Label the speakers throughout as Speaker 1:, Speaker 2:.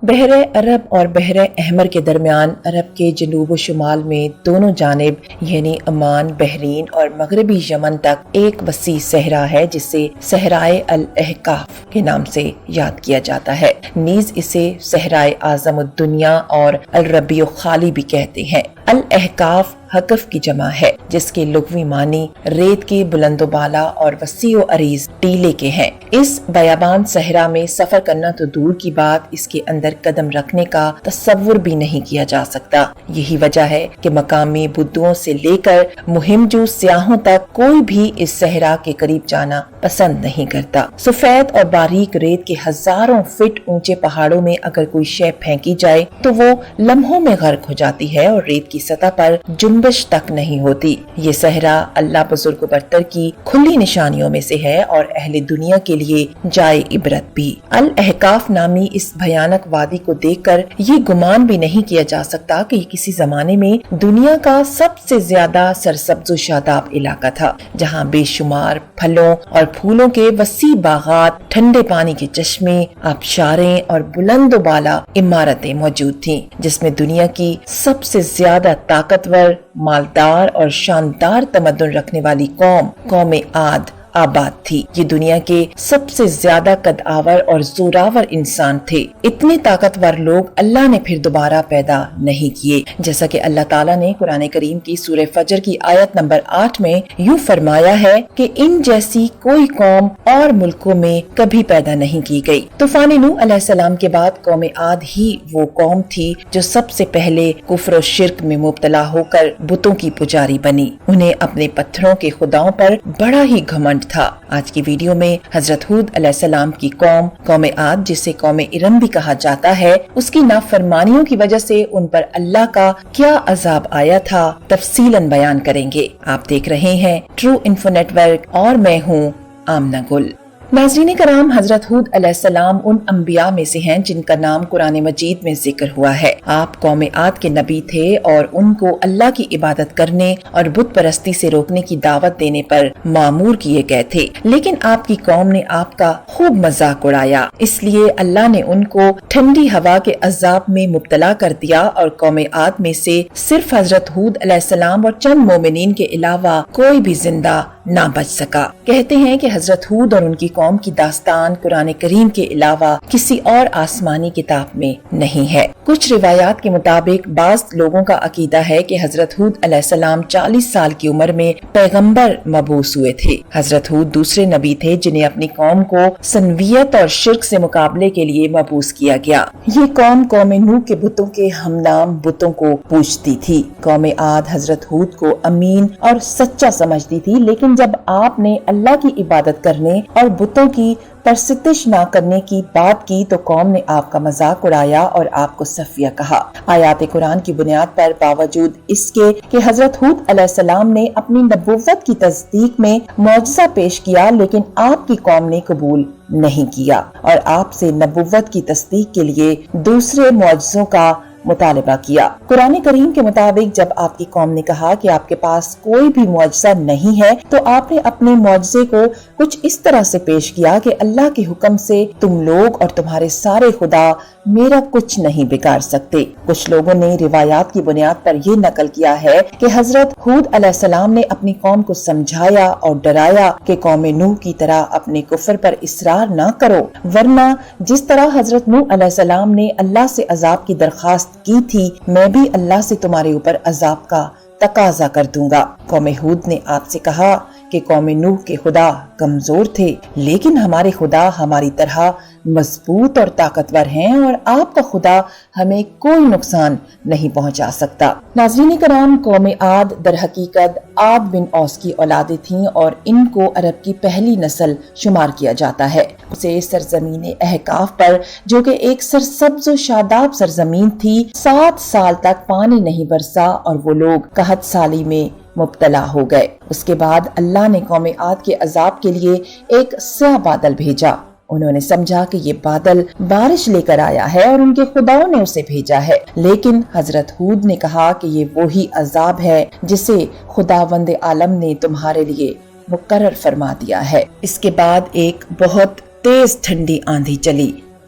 Speaker 1: بحر عرب اور بحر احمر کے درمیان عرب کے جنوب و شمال میں دونوں جانب یعنی عمان، بحرین اور مغربی یمن تک ایک وسیع صحرا ہے جسے صحرائے الاحقاف کے نام سے یاد کیا جاتا ہے۔ نیز اسے صحرائے اعظم الدنیا اور الربیع خالی بھی کہتے ہیں۔ الاحقاف حقف کی جمع ہے جس کے لغوی معنی ریت کے بلند و بالا اور وسیع و عریض ٹیلے کے ہیں۔ اس بیابان صحرا میں سفر کرنا تو دور کی بات، اس کے اندر قدم رکھنے کا تصور بھی نہیں کیا جا سکتا۔ یہی وجہ ہے کہ مقامی بدوؤں سے لے کر مہم جو سیاحوں تک کوئی بھی اس صحرا کے قریب جانا پسند نہیں کرتا۔ سفید اور باریک ریت کے ہزاروں فٹ اونچے پہاڑوں میں اگر کوئی شے پھینکی جائے تو وہ لمحوں میں غرق ہو جاتی ہے اور ریت کی سطح پر جنبش تک نہیں ہوتی۔ یہ صحرا اللہ بزرگ و برتر کی کھلی نشانیوں میں سے ہے اور اہل دنیا کے لیے جائے عبرت بھی۔ الاحقاف نامی اس بھیانک وادی کو دیکھ کر یہ گمان بھی نہیں کیا جا سکتا کہ یہ کسی زمانے میں دنیا کا سب سے زیادہ سرسبز و شاداب علاقہ تھا، جہاں بے شمار پھلوں اور پھولوں کے وسیع باغات، ٹھنڈے پانی کے چشمے، آبشاریں اور بلند و بالا عمارتیں موجود تھیں، جس میں دنیا کی سب سے زیادہ طاقتور، مالدار اور شاندار تمدن رکھنے والی قوم عاد آباد تھی۔ یہ دنیا کے سب سے زیادہ قد آور اور زوراور انسان تھے۔ اتنے طاقتور لوگ اللہ نے پھر دوبارہ پیدا نہیں کیے، جیسا کہ اللہ تعالیٰ نے قرآن کریم کی سورہ فجر کی آیت نمبر 8 میں یوں فرمایا ہے کہ ان جیسی کوئی قوم اور ملکوں میں کبھی پیدا نہیں کی گئی۔ طوفان نوح علیہ السلام کے بعد قوم عاد ہی وہ قوم تھی جو سب سے پہلے کفر و شرک میں مبتلا ہو کر بتوں کی پجاری بنی۔ انہیں اپنے پتھروں کے خداؤں پر بڑا ہی گھمنڈ تھا۔ آج کی ویڈیو میں حضرت ہود علیہ السلام کی قوم عاد، جسے قوم ارم بھی کہا جاتا ہے، اس کی نافرمانیوں کی وجہ سے ان پر اللہ کا کیا عذاب آیا تھا تفصیلاً بیان کریں گے۔ آپ دیکھ رہے ہیں ٹرو انفو نیٹ ورک اور میں ہوں آمنہ گل۔ ناظرین کرام، حضرت ہود علیہ السلام ان انبیاء میں سے ہیں جن کا نام قرآن مجید میں ذکر ہوا ہے۔ آپ قوم عاد کے نبی تھے اور ان کو اللہ کی عبادت کرنے اور بت پرستی سے روکنے کی دعوت دینے پر مامور کیے گئے تھے، لیکن آپ کی قوم نے آپ کا خوب مذاق اڑایا، اس لیے اللہ نے ان کو ٹھنڈی ہوا کے عذاب میں مبتلا کر دیا اور قوم عاد میں سے صرف حضرت ہود علیہ السلام اور چند مومنین کے علاوہ کوئی بھی زندہ نہ بچ سکا۔ کہتے ہیں کہ حضرت ہود اور ان کی قوم کی داستان قرآن کریم کے علاوہ کسی اور آسمانی کتاب میں نہیں ہے۔ کچھ روایات کے مطابق بعض لوگوں کا عقیدہ ہے کہ حضرت ہود علیہ السلام 40 سال کی عمر میں پیغمبر مبعوث ہوئے تھے۔ حضرت ہود دوسرے نبی تھے جنہیں اپنی قوم کو سنویت اور شرک سے مقابلے کے لیے مبعوث کیا گیا۔ یہ قوم نوح کے بتوں کے ہمنام بتوں کو پوجتی تھی۔ قوم عاد حضرت ہود کو امین اور سچا سمجھتی تھی، لیکن جب آپ نے اللہ کی عبادت کرنے اور بتوں کی پرستش نہ کرنے کی بات کی تو قوم نے آپ کا مذاق اڑایا اور آپ کو صفیہ کہا۔ آیات قرآن کی بنیاد پر باوجود اس کے کہ حضرت ہود علیہ السلام نے اپنی نبوت کی تصدیق میں معجزہ پیش کیا، لیکن آپ کی قوم نے قبول نہیں کیا اور آپ سے نبوت کی تصدیق کے لیے دوسرے معجزوں کا مطالبہ کیا۔ قرآن کریم کے مطابق جب آپ کی قوم نے کہا کہ آپ کے پاس کوئی بھی معجزہ نہیں ہے تو آپ نے اپنے معجزے کو کچھ اس طرح سے پیش کیا کہ اللہ کے حکم سے تم لوگ اور تمہارے سارے خدا میرا کچھ نہیں بگاڑ سکتے۔ کچھ لوگوں نے روایات کی بنیاد پر یہ نقل کیا ہے کہ حضرت ہود علیہ السلام نے اپنی قوم کو سمجھایا اور ڈرایا کہ قوم نوح کی طرح اپنے کفر پر اصرار نہ کرو، ورنہ جس طرح حضرت نوح علیہ السلام نے اللہ سے عذاب کی درخواست کی تھی، میں بھی اللہ سے تمہارے اوپر عذاب کا تقاضا کر دوں گا۔ قوم ہود نے آپ سے کہا کہ قوم نوح کے خدا کمزور تھے، لیکن ہمارے خدا ہماری طرح مضبوط اور طاقتور ہیں اور آپ کا خدا ہمیں کوئی نقصان نہیں پہنچا سکتا۔ ناظرین کرام، قوم عاد در حقیقت عاد بن اوس کی اولادیں تھیں اور ان کو عرب کی پہلی نسل شمار کیا جاتا ہے۔ اسے سرزمین احقاف پر، جو کہ ایک سرسبز و شاداب سرزمین تھی، 7 سال تک پانی نہیں برسا اور وہ لوگ قحط سالی میں مبتلا ہو گئے۔ اس کے بعد اللہ نے قوم عاد کے عذاب کے لیے ایک سیاہ بادل بھیجا۔ انہوں نے سمجھا کہ یہ بادل بارش لے کر آیا ہے اور ان کے خداؤں نے اسے بھیجا ہے، لیکن حضرت ہود نے کہا کہ یہ وہی عذاب ہے جسے خداوند عالم نے تمہارے لیے مقرر فرما دیا ہے۔ اس کے بعد ایک بہت تیز ٹھنڈی آندھی چلی۔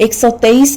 Speaker 1: 123